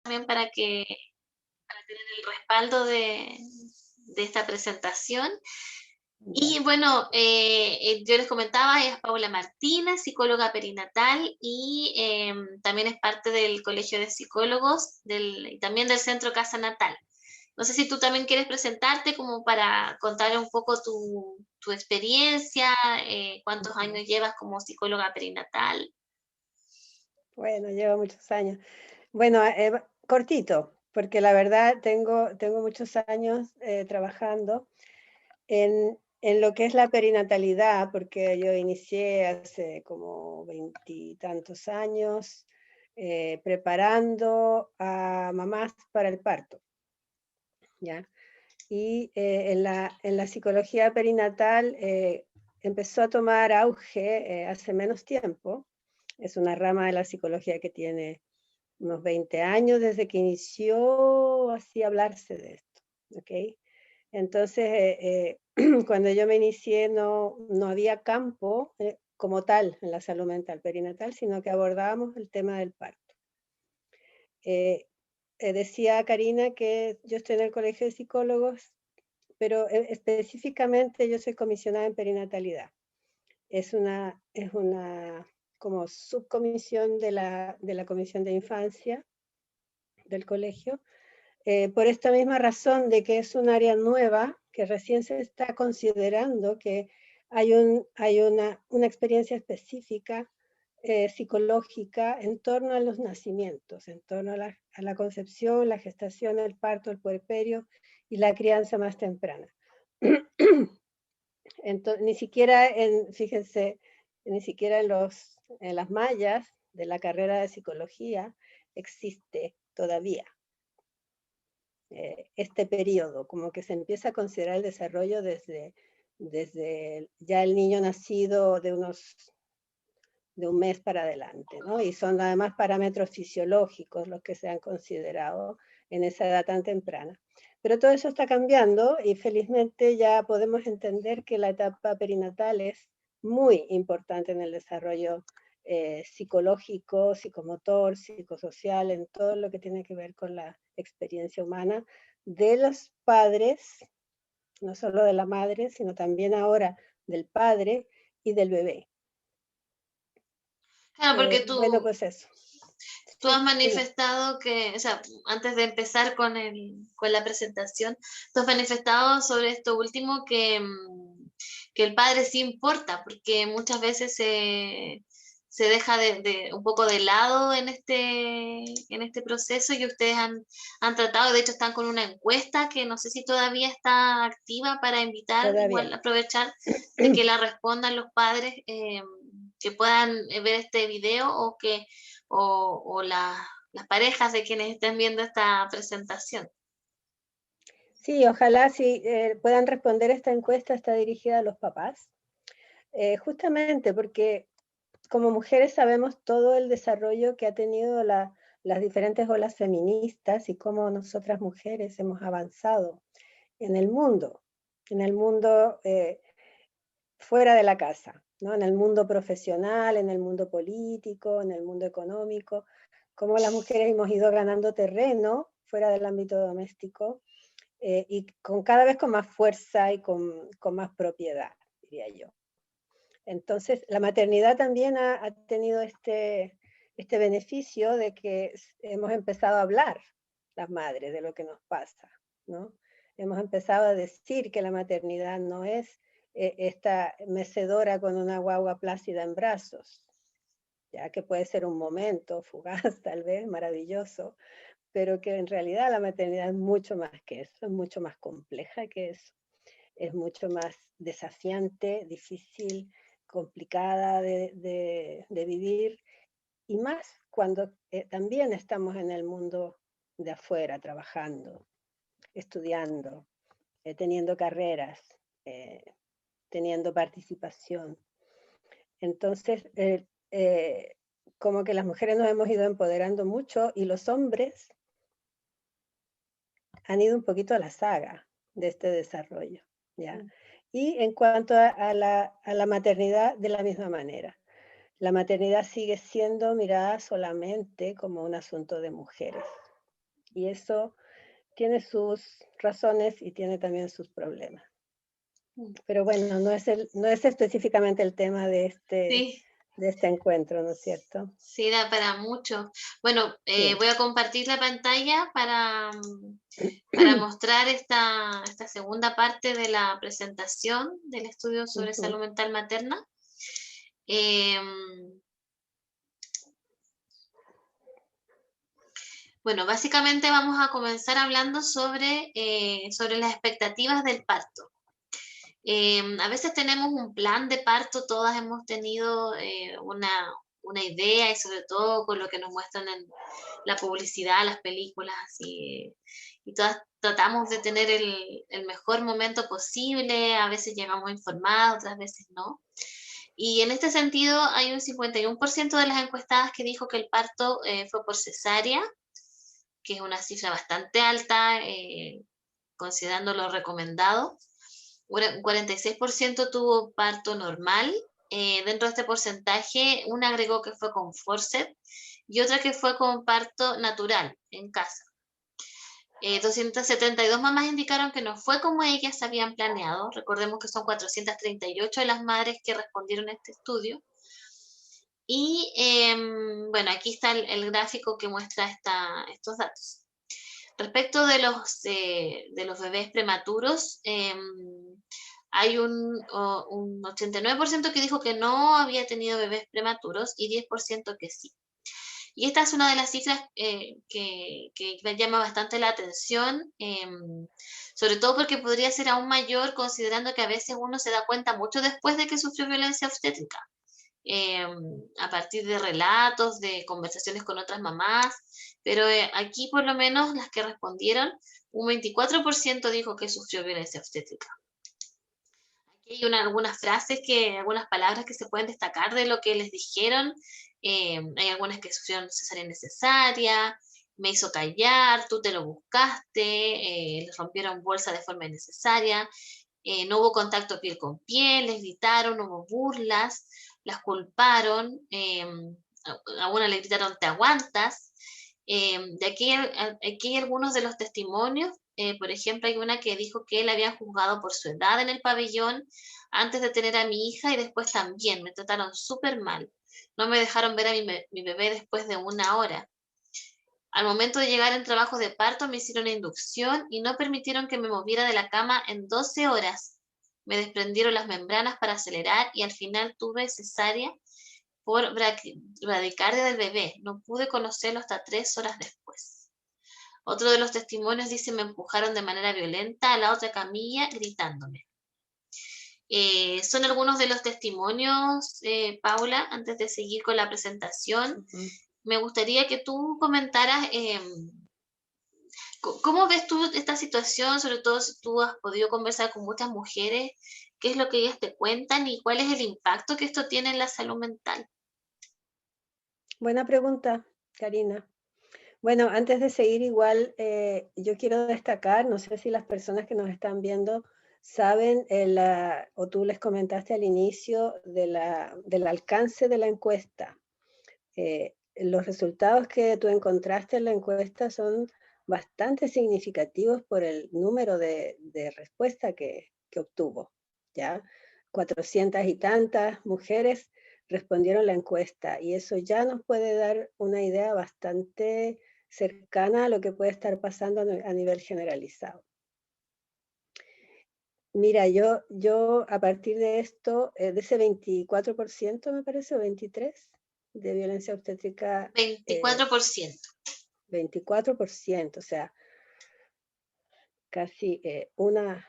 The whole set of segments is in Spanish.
también para tener el respaldo de esta presentación. Y Ya. bueno, yo les comentaba, ella es Paula Martínez, psicóloga perinatal y también es parte del Colegio de Psicólogos y también del Centro Casa Natal. No sé si tú también quieres presentarte como para contar un poco tu experiencia, cuántos Ujú. años llevas como psicóloga perinatal. Bueno, lleva muchos años. Bueno, cortito, porque la verdad tengo muchos años trabajando en lo que es la perinatalidad, porque yo inicié hace como veintitantos años preparando a mamás para el parto, ¿ya? Y en la psicología perinatal empezó a tomar auge hace menos tiempo. Es una rama de la psicología que tiene unos 20 años desde que inició así a hablarse de esto, ¿ok? Entonces, cuando yo me inicié no había campo como tal en la salud mental perinatal, sino que abordábamos el tema del parto. Eh, Decía Karina que yo estoy en el Colegio de Psicólogos, pero específicamente yo soy comisionada en perinatalidad. Es una como subcomisión de la Comisión de Infancia del colegio, por esta misma razón de que es un área nueva, que recién se está considerando que hay una experiencia específica psicológica en torno a los nacimientos, en torno a la concepción, la gestación, el parto, el puerperio y la crianza más temprana. Entonces, ni siquiera fíjense, ni siquiera en las mallas de la carrera de psicología existe todavía este periodo, como que se empieza a considerar el desarrollo desde ya el niño nacido de un mes para adelante, ¿no? Y son además parámetros fisiológicos los que se han considerado en esa edad tan temprana. Pero todo eso está cambiando y felizmente ya podemos entender que la etapa perinatal es muy importante en el desarrollo psicológico, psicomotor, psicosocial, en todo lo que tiene que ver con la experiencia humana de los padres, no solo de la madre, sino también ahora del padre y del bebé. Claro, porque Bueno, pues eso. tú has Sí, dime. manifestado que, o sea, antes de empezar con la presentación, tú has manifestado sobre esto último que el padre sí importa, porque muchas veces se deja un poco de lado en este proceso y ustedes han tratado, de hecho están con una encuesta que no sé si todavía está activa para invitar, igual Todavía. aprovechar de que la respondan los padres que puedan ver este video o las parejas de quienes estén viendo esta presentación. Sí, ojalá sí puedan responder esta encuesta, está dirigida a los papás. Justamente porque como mujeres sabemos todo el desarrollo que ha tenido las diferentes olas feministas y cómo nosotras mujeres hemos avanzado en el mundo fuera de la casa, ¿no? En el mundo profesional, en el mundo político, en el mundo económico, cómo las mujeres hemos ido ganando terreno fuera del ámbito doméstico y cada vez con más fuerza y con más propiedad, diría yo. Entonces, la maternidad también ha tenido este beneficio de que hemos empezado a hablar, las madres, de lo que nos pasa, ¿no? Hemos empezado a decir que la maternidad no es esta mecedora con una guagua plácida en brazos, ya que puede ser un momento fugaz, tal vez, maravilloso, pero que en realidad la maternidad es mucho más que eso, es mucho más compleja que eso, es mucho más desafiante, difícil, complicada de vivir, y más cuando también estamos en el mundo de afuera, trabajando, estudiando, teniendo carreras, eh, teniendo participación. Entonces, como que las mujeres nos hemos ido empoderando mucho y los hombres han ido un poquito a la saga de este desarrollo, ¿ya? Y en cuanto a la maternidad, de la misma manera. La maternidad sigue siendo mirada solamente como un asunto de mujeres. Y eso tiene sus razones y tiene también sus problemas. Pero bueno, no es específicamente el tema de Sí, este encuentro, ¿no es cierto? sí, da para mucho. Bueno, Sí. voy a compartir la pantalla para mostrar esta segunda parte de la presentación del estudio sobre Ujú. salud mental materna. Em, bueno, básicamente vamos a comenzar hablando sobre las expectativas del parto. A veces tenemos un plan de parto, todas hemos tenido una idea y sobre todo con lo que nos muestran en la publicidad, las películas, así, y todas tratamos de tener el mejor momento posible, a veces llegamos informados, otras veces no. Y en este sentido hay un 51% de las encuestadas que dijo que el parto fue por cesárea, que es una cifra bastante alta, considerando lo recomendado. Un 46% tuvo parto normal. Dentro de este porcentaje, una agregó que fue con forceps y otra que fue con parto natural en casa. 272 mamás indicaron que no fue como ellas habían planeado. Recordemos que son 438 de las madres que respondieron a este estudio. Y bueno, aquí está el gráfico que muestra estos datos. Respecto de los bebés prematuros, hay un 89% que dijo que no había tenido bebés prematuros y 10% que sí. Y esta es una de las cifras que me llama bastante la atención, sobre todo porque podría ser aún mayor considerando que a veces uno se da cuenta mucho después de que sufrió violencia obstétrica, eh, a partir de relatos, de conversaciones con otras mamás, pero aquí por lo menos las que respondieron, un 24% dijo que sufrió violencia obstétrica. Aquí hay algunas frases, algunas palabras que se pueden destacar de lo que les dijeron. Hay algunas que sufrieron cesárea innecesaria, me hizo callar, tú te lo buscaste, les rompieron bolsa de forma innecesaria, no hubo contacto piel con piel, les gritaron, no hubo burlas, las culparon, a una le gritaron te aguantas. Aquí hay algunos de los testimonios. Por ejemplo, hay una que dijo que él había juzgado por su edad en el pabellón antes de tener a mi hija y después también me trataron súper mal. No me dejaron ver a mi bebé después de 1 hora. Al momento de llegar en trabajo de parto me hicieron una inducción y no permitieron que me moviera de la cama en 12 horas. Me desprendieron las membranas para acelerar y al final tuve cesárea por bradicardia del bebé. No pude conocerlo hasta 3 horas después. Otro de los testimonios dice, me empujaron de manera violenta a la otra camilla gritándome. Son algunos de los testimonios, Paula, antes de seguir con la presentación. Ujú. Me gustaría que tú comentaras cómo ves tú esta situación, sobre todo si tú has podido conversar con muchas mujeres, qué es lo que ellas te cuentan y cuál es el impacto que esto tiene en la salud mental. Buena pregunta, Karina. Bueno, antes de seguir igual, yo quiero destacar, no sé si las personas que nos están viendo saben, o tú les comentaste al inicio del alcance de la encuesta. Los resultados que tú encontraste en la encuesta son bastante significativos por el número de respuestas que obtuvo, ¿ya? 400 y tantas mujeres respondieron la encuesta y eso ya nos puede dar una idea bastante cercana a lo que puede estar pasando a nivel generalizado. Mira, yo a partir de esto, de ese 24% me parece, o 23%, de violencia obstétrica, 24%. 24%, o sea, casi una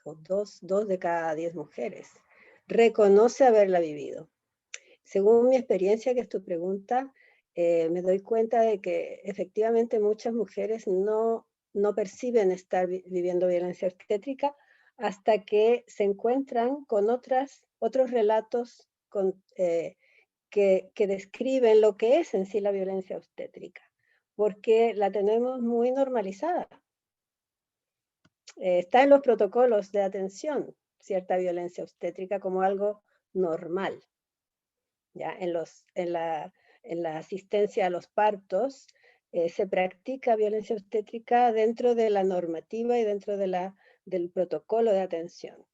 o dos de cada 10 mujeres reconoce haberla vivido. Según mi experiencia, que es tu pregunta, me doy cuenta de que efectivamente muchas mujeres no perciben estar viviendo violencia obstétrica hasta que se encuentran con otros relatos que describen lo que es en sí la violencia obstétrica, porque la tenemos muy normalizada. Está en los protocolos de atención cierta violencia obstétrica como algo normal. ¿Ya? En la asistencia a los partos, se practica violencia obstétrica dentro de la normativa y dentro de del protocolo de atención.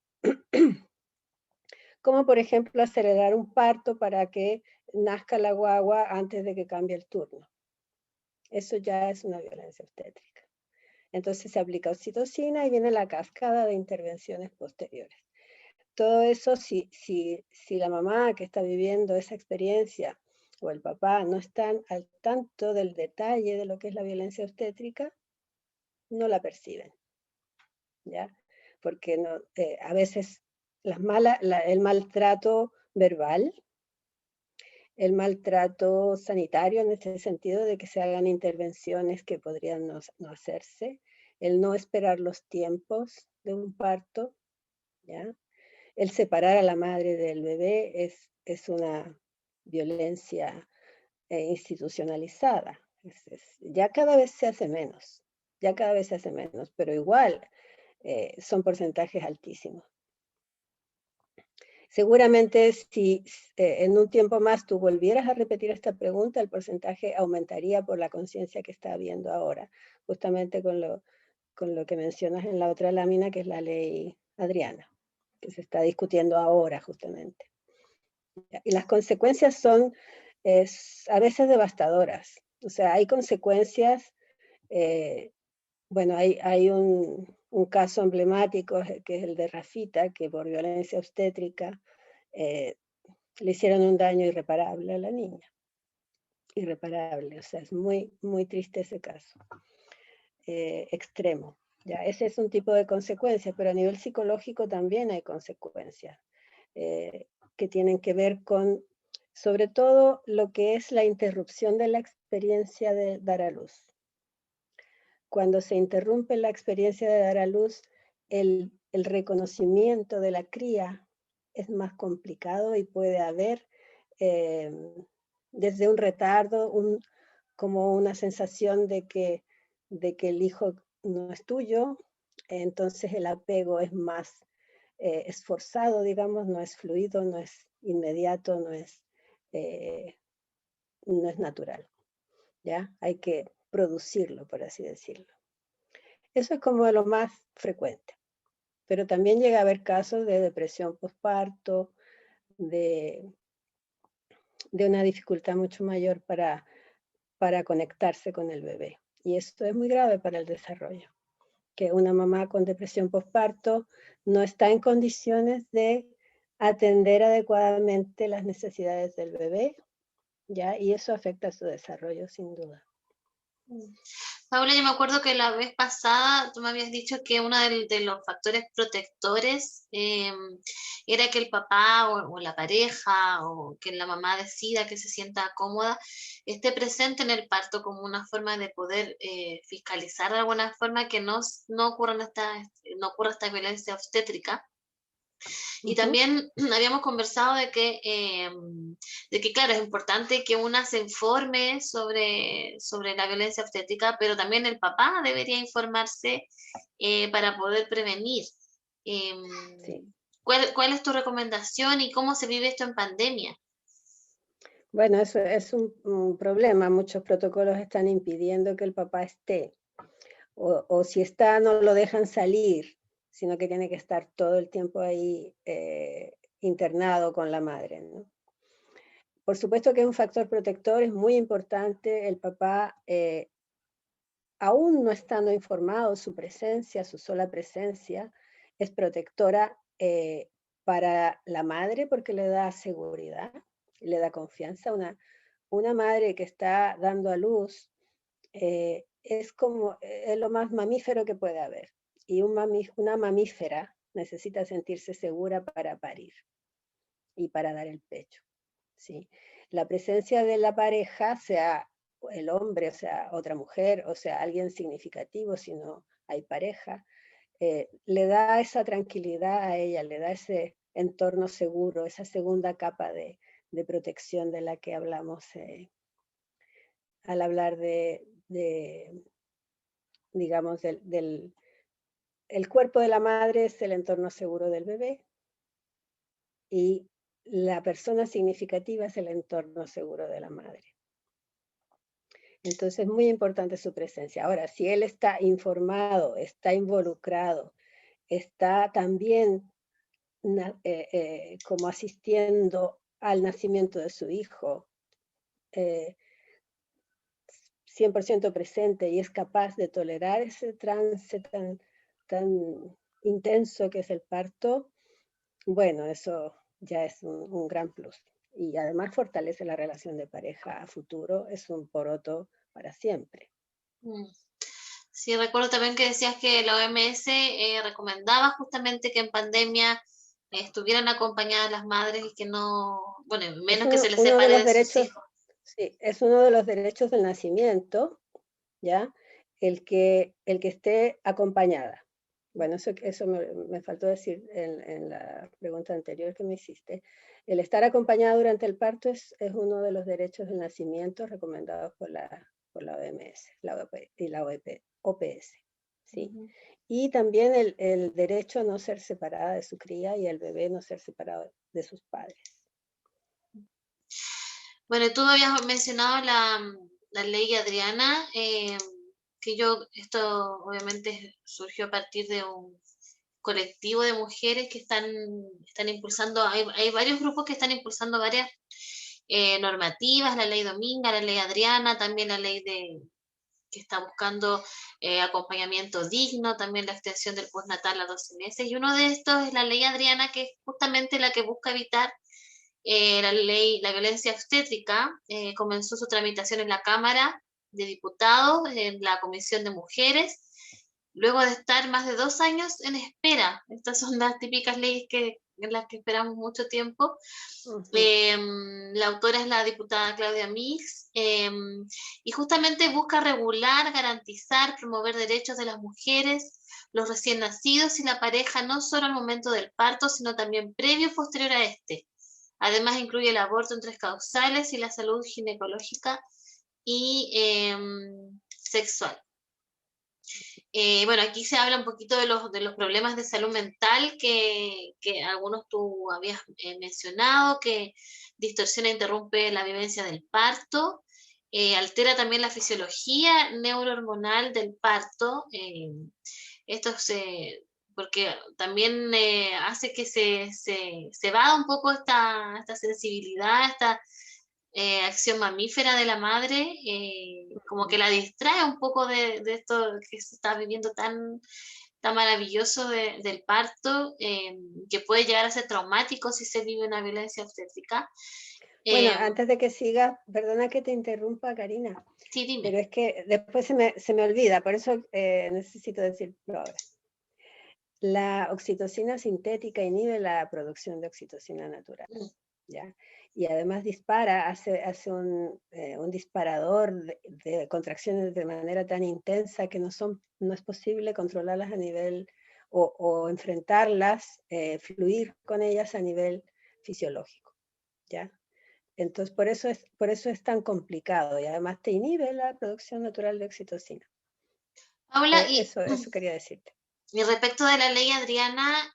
Como por ejemplo acelerar un parto para que nazca la guagua antes de que cambie el turno. Eso ya es una violencia obstétrica. Entonces se aplica oxitocina y viene la cascada de intervenciones posteriores. Todo eso, si la mamá que está viviendo esa experiencia o el papá no están al tanto del detalle de lo que es la violencia obstétrica, no la perciben, ¿ya? Porque no, a veces el maltrato verbal, el maltrato sanitario en ese sentido de que se hagan intervenciones que podrían no hacerse, el no esperar los tiempos de un parto, ¿ya? El separar a la madre del bebé es una violencia institucionalizada. Ya cada vez se hace menos, ya cada vez se hace menos, pero igual son porcentajes altísimos. Seguramente si en un tiempo más tú volvieras a repetir esta pregunta, el porcentaje aumentaría por la conciencia que está habiendo ahora, justamente con lo que mencionas en la otra lámina, que es la ley Adriana, que se está discutiendo ahora justamente. Y las consecuencias son a veces devastadoras. O sea, hay consecuencias, bueno, hay un caso emblemático que es el de Rafita, que por violencia obstétrica le hicieron un daño irreparable a la niña. Irreparable, o sea, es muy, muy triste ese caso. Extremo. Ya, ese es un tipo de consecuencia, pero a nivel psicológico también hay consecuencias que tienen que ver con, sobre todo, lo que es la interrupción de la experiencia de dar a luz. Cuando se interrumpe la experiencia de dar a luz, el reconocimiento de la cría es más complicado y puede haber desde un retardo, como una sensación de que el hijo no es tuyo, entonces el apego es más esforzado, digamos, no es fluido, no es inmediato, no es natural, ¿ya? Hay que producirlo, por así decirlo. Eso es como lo más frecuente, pero también llega a haber casos de depresión postparto, de una dificultad mucho mayor para conectarse con el bebé. Y esto es muy grave para el desarrollo, que una mamá con depresión postparto no está en condiciones de atender adecuadamente las necesidades del bebé, ¿ya? Y eso afecta a su desarrollo sin duda. Paula, yo me acuerdo que la vez pasada tú me habías dicho que uno de los factores protectores era que el papá o la pareja o que la mamá decida que se sienta cómoda esté presente en el parto como una forma de poder fiscalizar de alguna forma que no ocurra esta violencia obstétrica. Y también habíamos conversado de que, claro, es importante que una se informe sobre la violencia obstétrica, pero también el papá debería informarse para poder prevenir. Sí. ¿Cuál es tu recomendación y cómo se vive esto en pandemia? Bueno, eso es un problema. Muchos protocolos están impidiendo que el papá esté. O si está, no lo dejan salir, sino que tiene que estar todo el tiempo ahí internado con la madre, ¿no? Por supuesto que es un factor protector, es muy importante. El papá, aún no estando informado, su presencia, su sola presencia, es protectora para la madre porque le da seguridad, le da confianza. Una madre que está dando a luz es lo más mamífero que puede haber. Y una mamífera necesita sentirse segura para parir y para dar el pecho, ¿sí? La presencia de la pareja, sea el hombre, o sea otra mujer, o sea alguien significativo, si no hay pareja, le da esa tranquilidad a ella, le da ese entorno seguro, esa segunda capa de protección de la que hablamos al hablar digamos, el cuerpo de la madre es el entorno seguro del bebé y la persona significativa es el entorno seguro de la madre. Entonces es muy importante su presencia. Ahora, si él está informado, está involucrado, está también como asistiendo al nacimiento de su hijo, eh, 100% presente y es capaz de tolerar ese trance tan intenso que es el parto, bueno, eso ya es un gran plus. Y además fortalece la relación de pareja a futuro, es un poroto para siempre. Mm. Sí, recuerdo también que decías que la OMS recomendaba justamente que en pandemia estuvieran acompañadas las madres y que no, bueno, Es menos que se les uno de separe los de sus derechos, hijos. sí, es uno de los derechos del nacimiento, ¿ya? El que esté acompañada. Bueno, eso me faltó decir en la pregunta anterior que me hiciste. El estar acompañada durante el parto es uno de los derechos del nacimiento recomendados por la OMS y la OPS. ¿Sí? Ujú. Y también el derecho a no ser separada de su cría y el bebé no ser separado de sus padres. Bueno, tú habías mencionado la ley Adriana, esto obviamente surgió a partir de un colectivo de mujeres que están impulsando, hay varios grupos que están impulsando varias normativas, la ley Dominga, la ley Adriana, también la ley que está buscando acompañamiento digno, también la extensión del postnatal a 12 meses, y uno de estos es la ley Adriana, que es justamente la que busca evitar la violencia obstétrica. Comenzó su tramitación en la Cámara de Diputados, en la Comisión de Mujeres, luego de estar más de 2 años en espera. Estas son las típicas leyes en las que esperamos mucho tiempo. Ujú. La autora es la diputada Claudia Mix, y justamente busca regular, garantizar, promover derechos de las mujeres, los recién nacidos y la pareja, no solo al momento del parto, sino también previo y posterior a este. Además, incluye el aborto en 3 causales y la salud ginecológica y sexual. Bueno, aquí se habla un poquito de los problemas de salud mental que algunos tú habías mencionado, que distorsiona e interrumpe la vivencia del parto, altera también la fisiología neurohormonal del parto. Esto porque también hace que se vada un poco esta sensibilidad, esta acción mamífera de la madre, como que la distrae un poco de esto que se está viviendo tan maravilloso del parto, que puede llegar a ser traumático si se vive una violencia obstétrica. Bueno, Eh, antes de que sigas, perdona que te interrumpa, Karina, sí, pero dime. es que después se me olvida, por eso necesito decirlo ahora. La oxitocina sintética inhibe la producción de oxitocina natural, Mm. ¿ya? Y además hace un disparador de contracciones de manera tan intensa que no es posible controlarlas a nivel o enfrentarlas, fluir con ellas a nivel fisiológico, ¿ya? Entonces, por eso es tan complicado y además te inhibe la producción natural de oxitocina. Paula, Eso quería decirte. y respecto de la ley Adriana,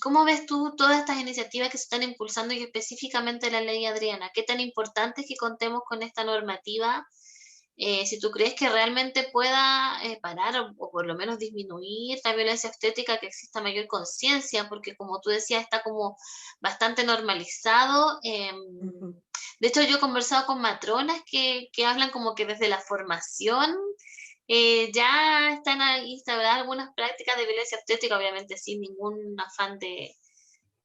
¿cómo ves tú todas estas iniciativas que se están impulsando y específicamente la ley Adriana? ¿Qué tan importante es que contemos con esta normativa? Si tú crees que realmente pueda parar o por lo menos disminuir la violencia obstétrica, que exista mayor conciencia, porque como tú decías, está como bastante normalizado. Ujú. De hecho, yo he conversado con matronas que hablan como que desde la formación ya están ahí instauradas algunas prácticas de violencia obstétrica, obviamente sin ningún afán de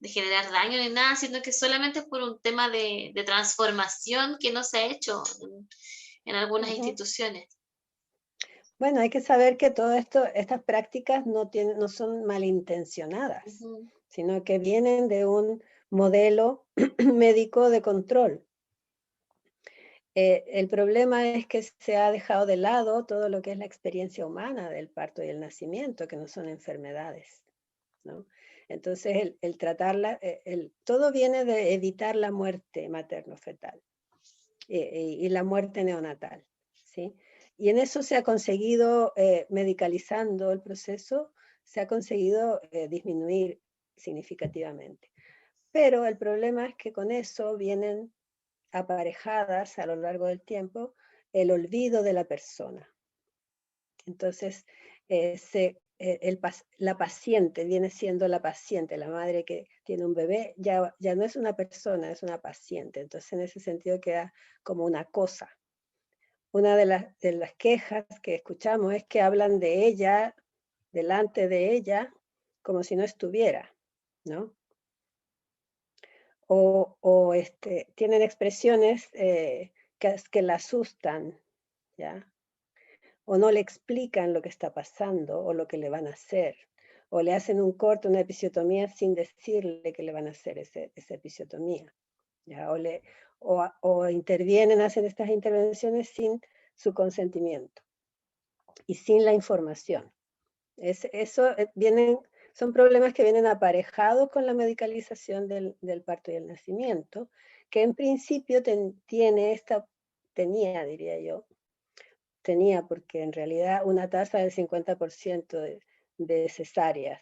generar daño ni nada, sino que solamente es por un tema de transformación que no se ha hecho en algunas Ujú. instituciones. Bueno, hay que saber que todo esto, estas prácticas no son malintencionadas, Ujú. sino que vienen de un modelo médico de control. El problema es que se ha dejado de lado todo lo que es la experiencia humana del parto y el nacimiento, que no son enfermedades, ¿no? Entonces, el tratarla, todo viene de evitar la muerte materno-fetal y la muerte neonatal, ¿sí? Y en eso se ha conseguido, medicalizando el proceso, se ha conseguido disminuir significativamente. Pero el problema es que con eso vienen aparejadas a lo largo del tiempo el olvido de la persona. Entonces, la paciente viene siendo la paciente, la madre que tiene un bebé, ya no es una persona, es una paciente. Entonces, en ese sentido queda como una cosa. Una de las quejas que escuchamos es que hablan de ella, delante de ella, como si no estuviera, ¿no? O tienen expresiones que la asustan, ¿ya? O no le explican lo que está pasando o lo que le van a hacer, o le hacen un corte, una episiotomía sin decirle que le van a hacer esa episiotomía, ¿ya? O intervienen, hacen estas intervenciones sin su consentimiento y sin la información. Son problemas que vienen aparejados con la medicalización del parto y el nacimiento, que en principio tenía porque en realidad una tasa del 50% de cesáreas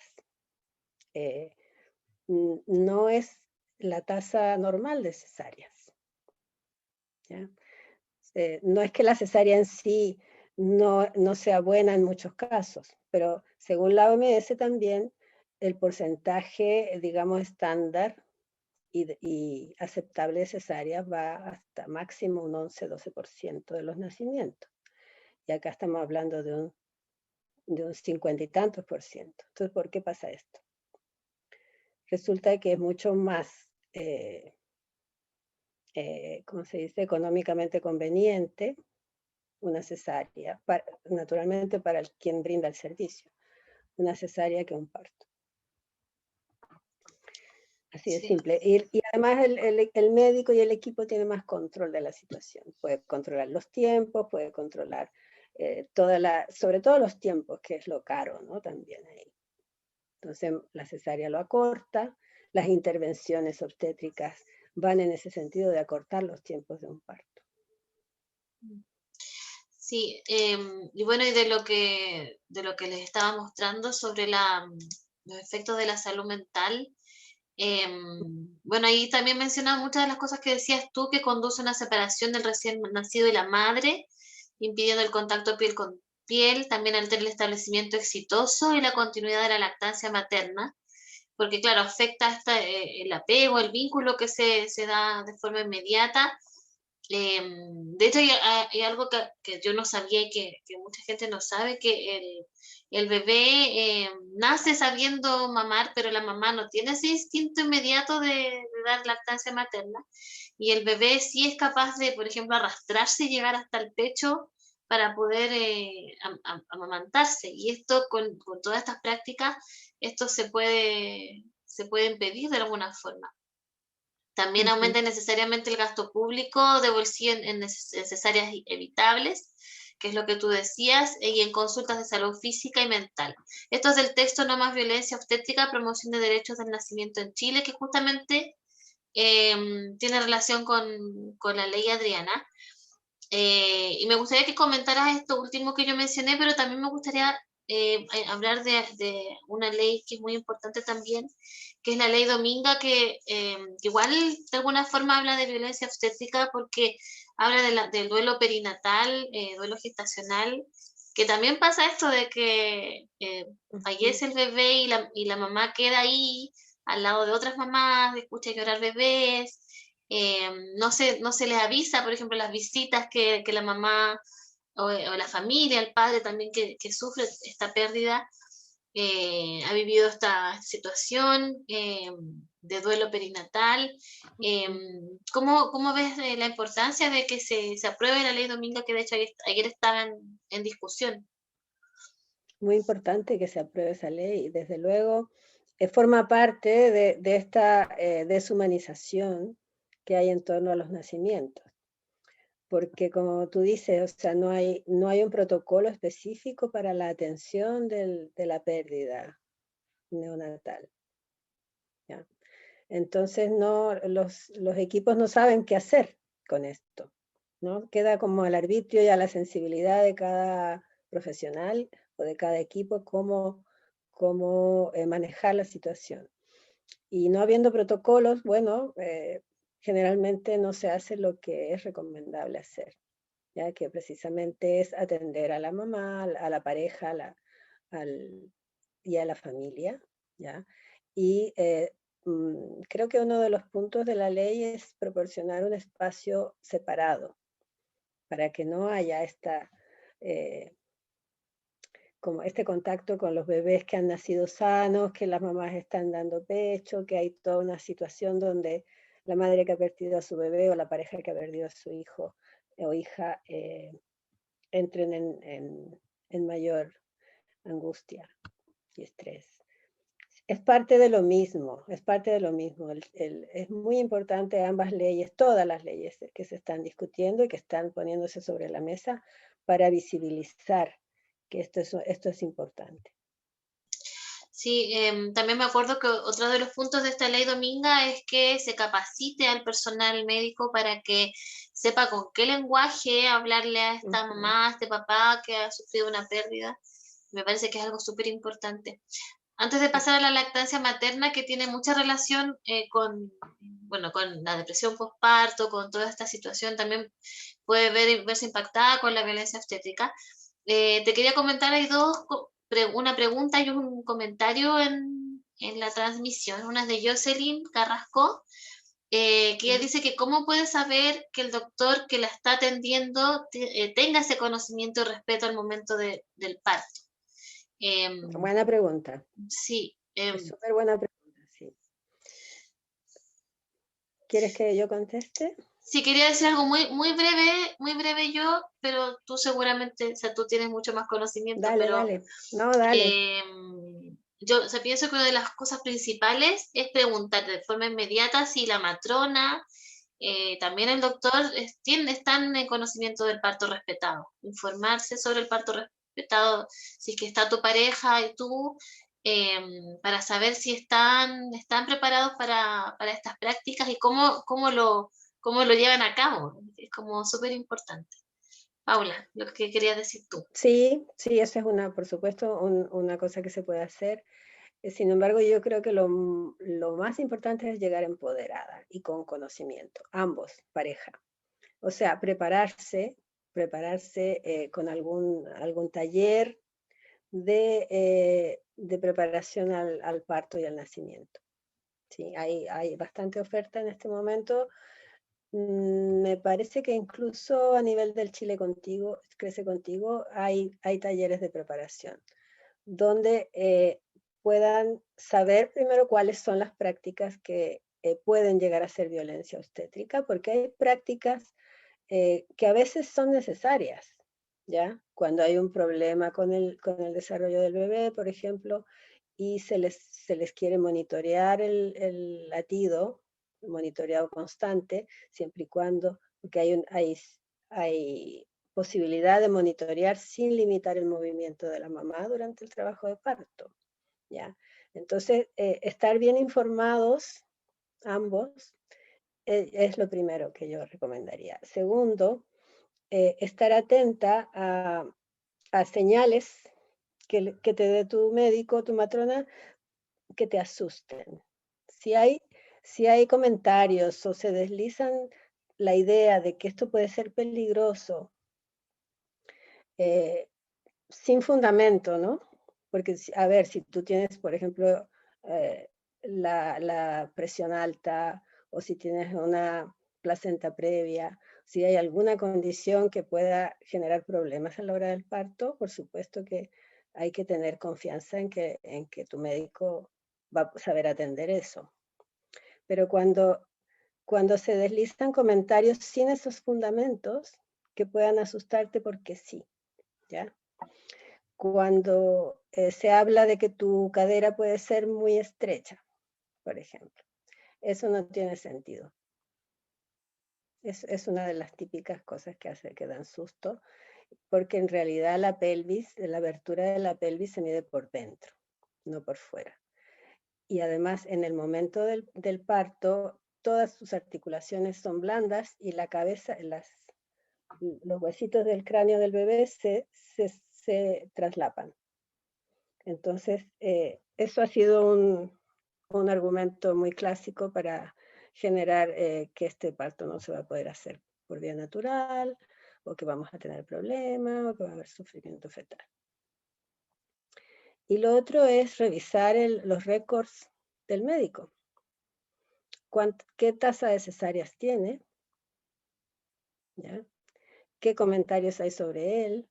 no es la tasa normal de cesáreas, ¿ya? No es que la cesárea en sí no sea buena en muchos casos, pero según la OMS también el porcentaje, digamos, estándar y aceptable de cesáreas va hasta máximo un 11-12% de los nacimientos. Y acá estamos hablando de un 50 y tantos por ciento. Entonces, ¿por qué pasa esto? Resulta que es mucho más, ¿cómo se dice?, económicamente conveniente una cesárea, naturalmente para quien brinda el servicio, una cesárea que un parto. Así de simple. Y además el médico y el equipo tienen más control de la situación. Puede controlar los tiempos, puede controlar sobre todo los tiempos, que es lo caro, ¿no? También ahí. Entonces la cesárea lo acorta, las intervenciones obstétricas van en ese sentido de acortar los tiempos de un parto. Sí, y bueno, y de lo que les estaba mostrando sobre los efectos de la salud mental, bueno, ahí también mencionaba muchas de las cosas que decías tú, que conduce a una separación del recién nacido y la madre, impidiendo el contacto piel con piel, también altera el establecimiento exitoso y la continuidad de la lactancia materna, porque claro, afecta hasta el apego, el vínculo que se da de forma inmediata. De hecho, hay algo que yo no sabía y que mucha gente no sabe, que el bebé nace sabiendo mamar, pero la mamá no tiene ese instinto inmediato de dar lactancia materna. Y el bebé sí es capaz de, por ejemplo, arrastrarse y llegar hasta el pecho para poder amamantarse. Y esto, con todas estas prácticas, esto se puede impedir de alguna forma. También aumenta necesariamente el gasto público de bolsillo en cesáreas evitables, que es lo que tú decías, y en consultas de salud física y mental. Esto es del texto No más violencia obstétrica, promoción de derechos del nacimiento en Chile, que justamente tiene relación con la ley Adriana. Y me gustaría que comentaras esto último que yo mencioné, pero también me gustaría hablar de una ley que es muy importante también, que es la ley Dominga, que igual de alguna forma habla de violencia obstétrica porque habla del duelo perinatal, duelo gestacional, que también pasa esto de que fallece el bebé y la mamá queda ahí al lado de otras mamás, escucha llorar bebés. No se les avisa, por ejemplo, las visitas que la mamá o la familia, el padre también que sufre esta pérdida, ha vivido esta situación de duelo perinatal. ¿Cómo ves la importancia de que se apruebe la ley Dominga, que de hecho ayer estaba en discusión? Muy importante que se apruebe esa ley. Desde luego, forma parte de esta deshumanización que hay en torno a los nacimientos. Porque como tú dices, o sea, no hay un protocolo específico para la atención de la pérdida neonatal, ¿ya? Entonces los equipos no saben qué hacer con esto, ¿no? Queda como al arbitrio y a la sensibilidad de cada profesional o de cada equipo cómo manejar la situación. Y no habiendo protocolos, bueno, generalmente no se hace lo que es recomendable hacer, ya que precisamente es atender a la mamá, a la pareja, y a la familia, ¿ya? Y creo que uno de los puntos de la ley es proporcionar un espacio separado para que no haya como este contacto con los bebés que han nacido sanos, que las mamás están dando pecho, que hay toda una situación donde la madre que ha perdido a su bebé o la pareja que ha perdido a su hijo o hija entren en mayor angustia y estrés. Es parte de lo mismo, es parte de lo mismo. Es muy importante ambas leyes, todas las leyes que se están discutiendo y que están poniéndose sobre la mesa para visibilizar que esto es importante. Sí, también me acuerdo que otro de los puntos de esta ley Dominga es que se capacite al personal médico para que sepa con qué lenguaje hablarle a esta mamá, a este papá que ha sufrido una pérdida. Me parece que es algo súper importante. Antes de pasar a la lactancia materna, que tiene mucha relación bueno, con la depresión postparto, con toda esta situación, también puede verse impactada con la violencia obstétrica. Te quería comentar, hay una pregunta y un comentario en la transmisión. Una es de Jocelyn Carrasco, que ella dice que cómo puede saber que el doctor que la está atendiendo tenga ese conocimiento y respeto al momento del parto. Buena pregunta. Sí. Es súper buena pregunta, sí. ¿Quieres que yo conteste? Sí, quería decir algo muy breve yo, pero tú seguramente, o sea, tú tienes mucho más conocimiento, Dale, pero dale. No, dale. yo, o sea, pienso que una de las cosas principales es preguntar de forma inmediata si la matrona, también el doctor, están en conocimiento del parto respetado. Informarse sobre el parto respetado, si es que está tu pareja y tú, para saber si están preparados para estas prácticas y cómo lo llevan a cabo. Es como súper importante. Paula, lo que querías decir tú. Sí, sí, esa es por supuesto, una cosa que se puede hacer. Sin embargo, yo creo que lo más importante es llegar empoderada y con conocimiento, ambos, pareja. O sea, prepararse con algún taller de preparación al parto y al nacimiento. Sí, hay bastante oferta en este momento. Me parece que incluso a nivel del Chile Contigo, Crece Contigo, hay talleres de preparación, donde puedan saber primero cuáles son las prácticas que pueden llegar a ser violencia obstétrica, porque hay prácticas que a veces son necesarias, ¿ya? Cuando hay un problema con el desarrollo del bebé, por ejemplo, y se les quiere monitorear el latido, monitoreado constante, siempre y cuando, porque hay posibilidad de monitorear sin limitar el movimiento de la mamá durante el trabajo de parto, ¿ya? Entonces, estar bien informados ambos es lo primero que yo recomendaría. Segundo, estar atenta a señales que te dé tu médico, tu matrona, que te asusten. Si hay, si hay comentarios o se deslizan la idea de que esto puede ser peligroso, eh, sin fundamento, ¿no? Porque, a ver, si tú tienes, por ejemplo, la presión alta o si tienes una placenta previa, si hay alguna condición que pueda generar problemas a la hora del parto, por supuesto que hay que tener confianza en que tu médico va a saber atender eso. Pero cuando se deslizan comentarios sin esos fundamentos que puedan asustarte porque sí, ¿ya? Cuando se habla de que tu cadera puede ser muy estrecha, por ejemplo. Eso no tiene sentido. Es una de las típicas cosas que hace que dan susto, porque en realidad la pelvis, la abertura de la pelvis se mide por dentro, no por fuera. Y además en el momento del parto, todas sus articulaciones son blandas y la cabeza, los huesitos del cráneo del bebé se traslapan. Entonces, eso ha sido un argumento muy clásico para generar que este parto no se va a poder hacer por vía natural, o que vamos a tener problemas, o que va a haber sufrimiento fetal. Y lo otro es revisar los récords del médico. ¿Qué tasa de cesáreas tiene? ¿Ya? ¿Qué comentarios hay sobre él?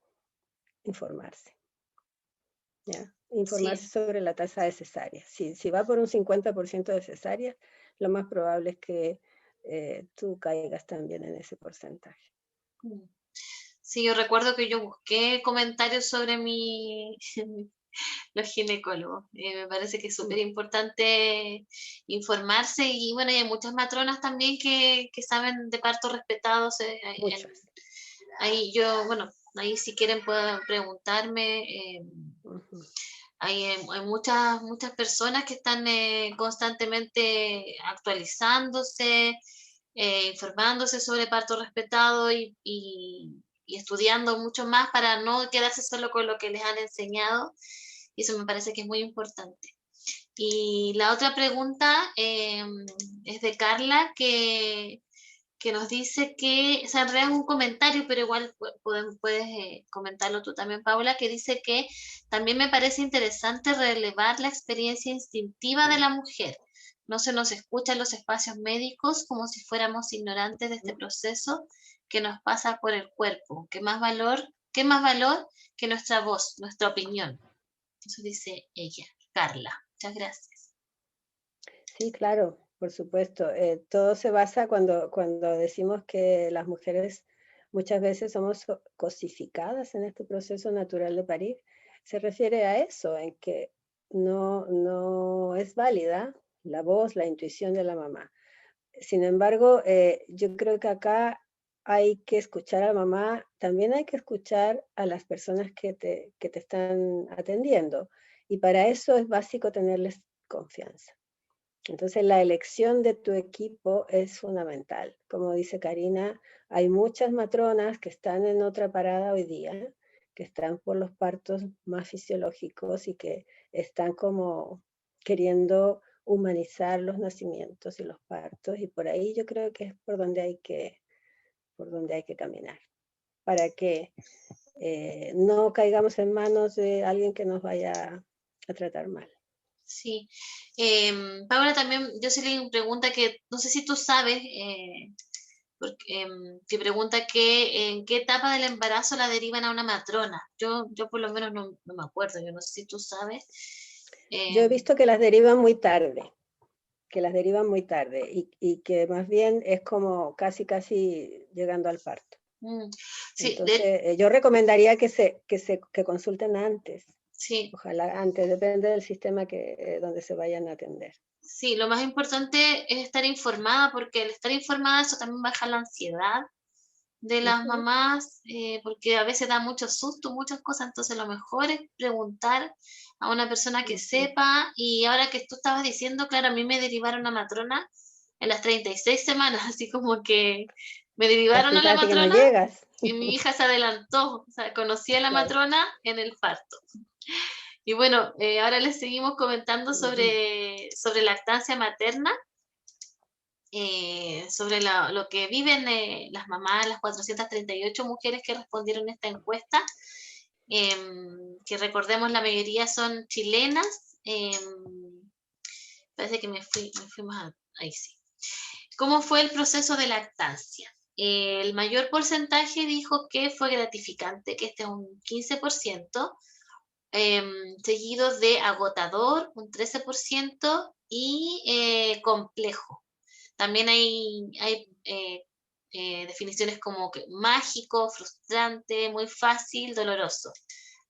Informarse. ¿Ya? Informarse Sí. sobre la tasa de cesáreas. Si va por un 50% de cesáreas, lo más probable es que tú caigas también en ese porcentaje. Sí, yo recuerdo que yo busqué comentarios sobre los ginecólogos. Me parece que es súper importante informarse y bueno, y hay muchas matronas también que saben de partos respetados. Muchas. Ahí yo, bueno, ahí si quieren pueden preguntarme. Ujú. Hay muchas personas que están constantemente actualizándose, informándose sobre parto respetado y estudiando mucho más para no quedarse solo con lo que les han enseñado. Y eso me parece que es muy importante. Y la otra pregunta es de Carla, que nos dice que, o sea, en realidad es un comentario, pero igual puedes comentarlo tú también, Paula, que dice que también me parece interesante relevar la experiencia instintiva de la mujer. No se nos escucha en los espacios médicos como si fuéramos ignorantes de este proceso que nos pasa por el cuerpo. Qué más valor que nuestra voz, nuestra opinión? Eso dice ella, Carla. Muchas gracias. Sí, claro, por supuesto. Todo se basa cuando decimos que las mujeres muchas veces somos cosificadas en este proceso natural de parir. Se refiere a eso, en que no es válida la voz, la intuición de la mamá. Sin embargo, yo creo que acá hay que escuchar a la mamá, también hay que escuchar a las personas que te están atendiendo. Y para eso es básico tenerles confianza. Entonces la elección de tu equipo es fundamental. Como dice Karina, hay muchas matronas que están en otra parada hoy día, que están por los partos más fisiológicos y que están como queriendo humanizar los nacimientos y los partos, y por ahí yo creo que es por donde hay que caminar, para que no caigamos en manos de alguien que nos vaya a tratar mal. Sí. Paula, también, Jocelyn pregunta que, no sé si tú sabes, que pregunta que en qué etapa del embarazo la derivan a una matrona. Yo por lo menos no me acuerdo, yo no sé si tú sabes. Yo he Em, visto que las derivan muy tarde y que más bien es como casi llegando al parto. mm, sí, Entonces, yo recomendaría que consulten antes, sí, ojalá antes, depende del sistema donde se vayan a atender. sí, lo más importante es estar informada, porque al estar informada eso también baja la ansiedad de las Ujú. mamás, porque a veces da mucho susto, muchas cosas, entonces lo mejor es preguntar a una persona que Ujú. sepa, y ahora que tú estabas diciendo, claro, a mí me derivaron a matrona en las 36 semanas, así como que me derivaron a la Casi que no matrona llegas. y mi hija se adelantó, o sea, conocí a la Claro. matrona en el parto. Y bueno, ahora les seguimos comentando Ujú. sobre lactancia materna, sobre lo que viven las mamás, las 438 mujeres que respondieron a esta encuesta, que recordemos la mayoría son chilenas. Parece que me fui más ahí sí. ¿Cómo fue el proceso de lactancia? El mayor porcentaje dijo que fue gratificante, que este es un 15%, seguido de agotador, un 13%, y complejo. También hay definiciones como que mágico, frustrante, muy fácil, doloroso.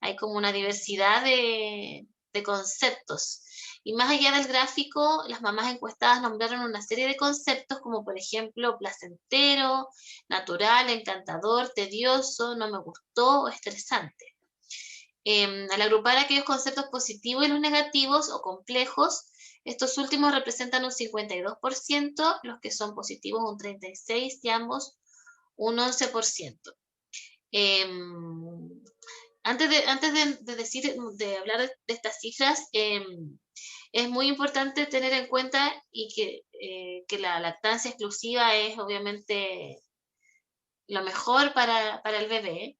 Hay como una diversidad de conceptos. Y más allá del gráfico, las mamás encuestadas nombraron una serie de conceptos como por ejemplo placentero, natural, encantador, tedioso, no me gustó o estresante. Al agrupar aquellos conceptos positivos y los negativos o complejos, estos últimos representan un 52%, los que son positivos un 36% y ambos un 11%. de hablar de estas cifras, es muy importante tener en cuenta que la lactancia exclusiva es obviamente lo mejor para el bebé,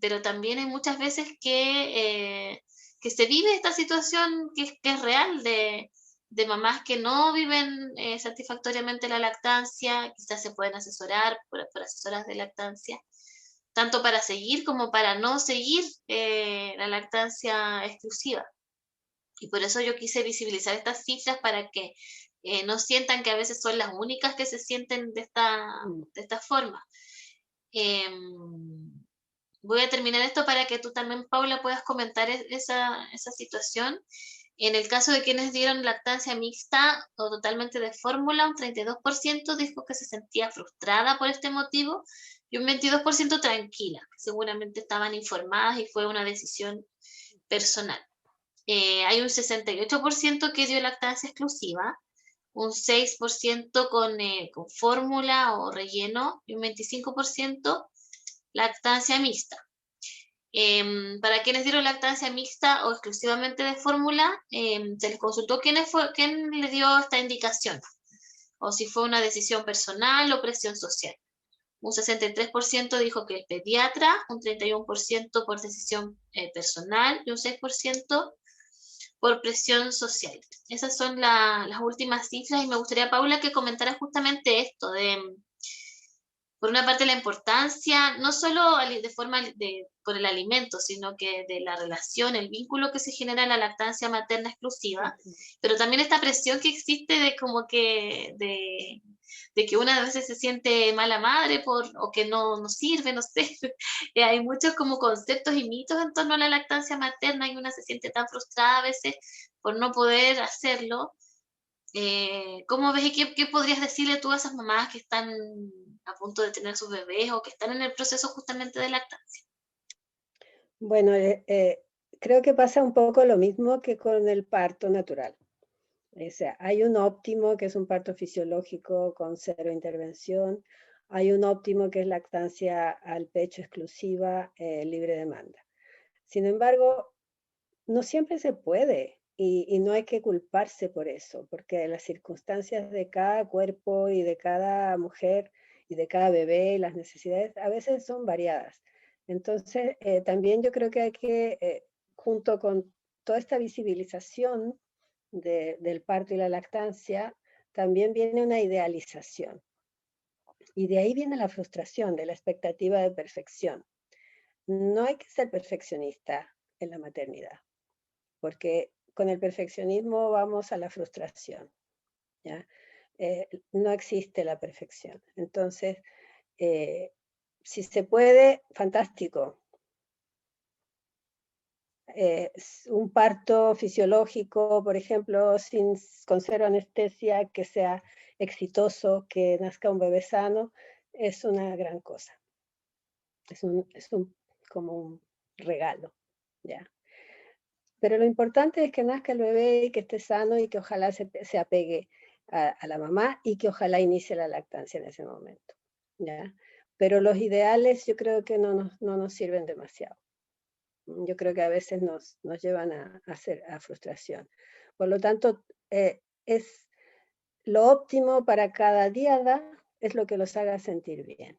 pero también hay muchas veces que se vive esta situación que es real de mamás que no viven satisfactoriamente la lactancia, quizás se pueden asesorar por asesoras de lactancia, tanto para seguir como para no seguir la lactancia exclusiva. Y por eso yo quise visibilizar estas cifras para que no sientan que a veces son las únicas que se sienten Mm. de esta forma. Em, Voy a terminar esto para que tú también, Paula, puedas comentar esa situación. En el caso de quienes dieron lactancia mixta o totalmente de fórmula, un 32% dijo que se sentía frustrada por este motivo y un 22% tranquila, que seguramente estaban informadas y fue una decisión personal. Hay un 68% que dio lactancia exclusiva, un 6% con fórmula o relleno y un 25% lactancia mixta. Para quienes dieron lactancia mixta o exclusivamente de fórmula, se les consultó quién le dio esta indicación, o si fue una decisión personal o presión social. Un 63% dijo que el pediatra, un 31% por decisión personal y un 6% por presión social. Esas son las últimas cifras y me gustaría, Paula, que comentara justamente esto de, por una parte, la importancia, no solo por el alimento, sino que de la relación, el vínculo que se genera en la lactancia materna exclusiva, Ujú. pero también esta presión que existe de como de que una a veces se siente mala madre o que no sirve, no sé. Hay muchos como conceptos y mitos en torno a la lactancia materna y una se siente tan frustrada a veces por no poder hacerlo. ¿Cómo ves y qué podrías decirle tú a esas mamás que están a punto de tener sus bebés o que están en el proceso justamente de lactancia? Bueno, creo que pasa un poco lo mismo que con el parto natural. O sea, hay un óptimo que es un parto fisiológico con cero intervención, hay un óptimo que es lactancia al pecho exclusiva, libre demanda. Sin embargo, no siempre se puede y no hay que culparse por eso, porque las circunstancias de cada cuerpo y de cada mujer y de cada bebé y las necesidades a veces son variadas. Entonces, también yo creo que hay que, junto con toda esta visibilización del parto y la lactancia, también viene una idealización. Y de ahí viene la frustración, de la expectativa de perfección. No hay que ser perfeccionista en la maternidad, porque con el perfeccionismo vamos a la frustración, ¿ya? No existe la perfección. Entonces, eh, si se puede, fantástico. Un parto fisiológico, por ejemplo, con cero anestesia, que sea exitoso, que nazca un bebé sano, es una gran cosa. Como un regalo, ¿ya? Pero lo importante es que nazca el bebé y que esté sano y que ojalá se apegue a la mamá y que ojalá inicie la lactancia en ese momento, ¿ya? Pero los ideales yo creo que no nos sirven demasiado. Yo creo que a veces nos llevan a frustración. Por lo tanto, es lo óptimo para cada diada es lo que los haga sentir bien.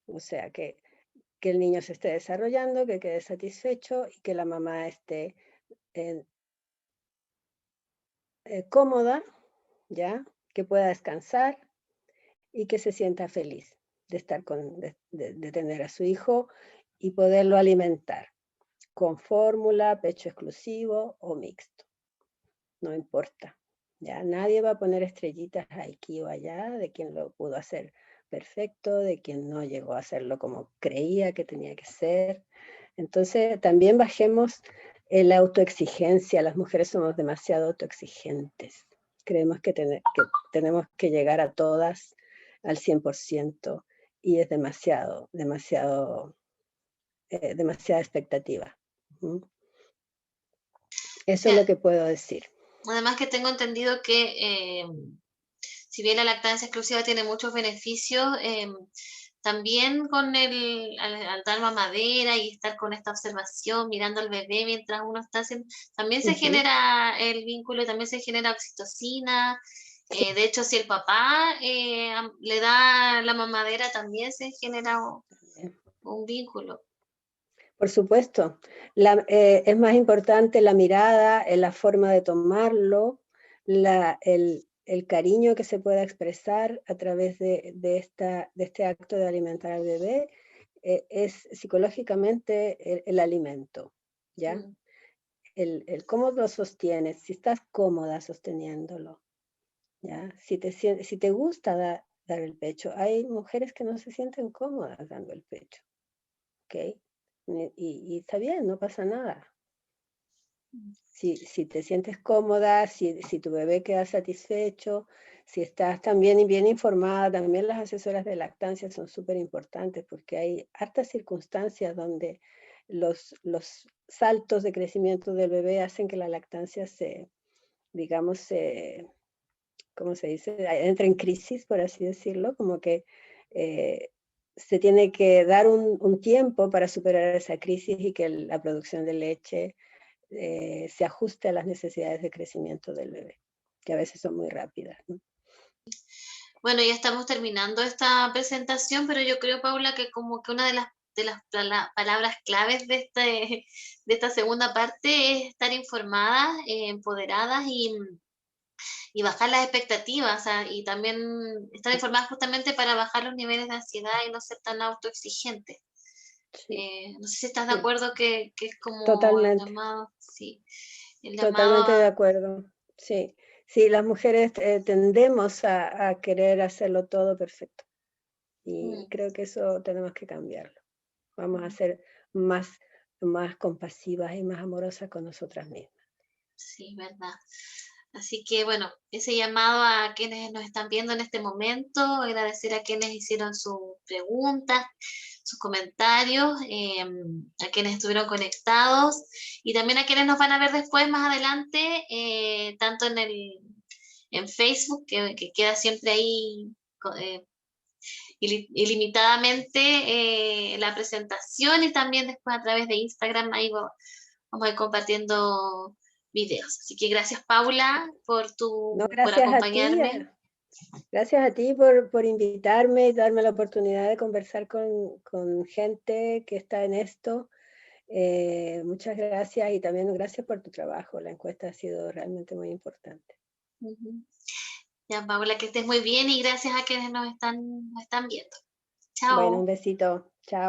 O sea, que el niño se esté desarrollando, que quede satisfecho y que la mamá esté eh, cómoda, ¿ya? Que pueda descansar y que se sienta feliz de estar de tener a su hijo y poderlo alimentar con fórmula, pecho exclusivo o mixto. No importa. Ya nadie va a poner estrellitas aquí o allá de quien lo pudo hacer perfecto, de quien no llegó a hacerlo como creía que tenía que ser. Entonces, también bajemos la autoexigencia. Las mujeres somos demasiado autoexigentes. Creemos que tenemos que llegar a todas al 100% y es demasiada expectativa. Eso es Ya, lo que puedo decir. además que tengo entendido que si bien la lactancia exclusiva tiene muchos beneficios, también con al dar mamadera y estar con esta observación, mirando al bebé mientras uno está haciendo, también se Ujú. genera el vínculo y también se genera oxitocina. Sí, De hecho, si el papá le da la mamadera, también se genera también. un vínculo. Por supuesto, es más importante la mirada, la forma de tomarlo, el cariño que se pueda expresar a través de este acto de alimentar al bebé, es psicológicamente el alimento, ¿ya? Mm. El cómo lo sostienes, si estás cómoda sosteniéndolo, ¿ya? Si te gusta dar el pecho. Hay mujeres que no se sienten cómodas dando el pecho, ¿ok? Y está bien, no pasa nada. Si te sientes cómoda, si tu bebé queda satisfecho, si estás también bien informada, también las asesoras de lactancia son súper importantes porque hay hartas circunstancias donde los saltos de crecimiento del bebé hacen que la lactancia digamos, ¿cómo se dice? Entra en crisis, por así decirlo, como que eh, se tiene que dar un tiempo para superar esa crisis y que la producción de leche se ajuste a las necesidades de crecimiento del bebé, que a veces son muy rápidas, ¿no? Bueno, ya estamos terminando esta presentación, pero yo creo, Paula, que como que una de las palabras claves de esta segunda parte es estar informadas, empoderadas y bajar las expectativas, o sea, y también estar informadas justamente para bajar los niveles de ansiedad y no ser tan autoexigentes. Sí, No sé si estás de sí, acuerdo que es como el totalmente, llamado, sí, el llamado totalmente de a... acuerdo. Sí, sí, las mujeres tendemos a querer hacerlo todo perfecto y Mm, creo que eso tenemos que cambiarlo. Vamos a mm, ser más, más compasivas y más amorosas con nosotras mismas. sí, verdad. Así que bueno, ese llamado a quienes nos están viendo en este momento, agradecer a quienes hicieron sus preguntas, sus comentarios, a quienes estuvieron conectados y también a quienes nos van a ver después, más adelante, tanto en Facebook, que queda siempre ahí ilimitadamente la presentación y también después a través de Instagram, ahí vamos a ir compartiendo videos. Así que gracias Paula No, por acompañarme. gracias a ti por invitarme y darme la oportunidad de conversar con gente que está en esto. Muchas gracias y también gracias por tu trabajo. La encuesta ha sido realmente muy importante. Ujú. Ya Paula, que estés muy bien y gracias a quienes nos están viendo. Bueno, un Chao. besito. Chao.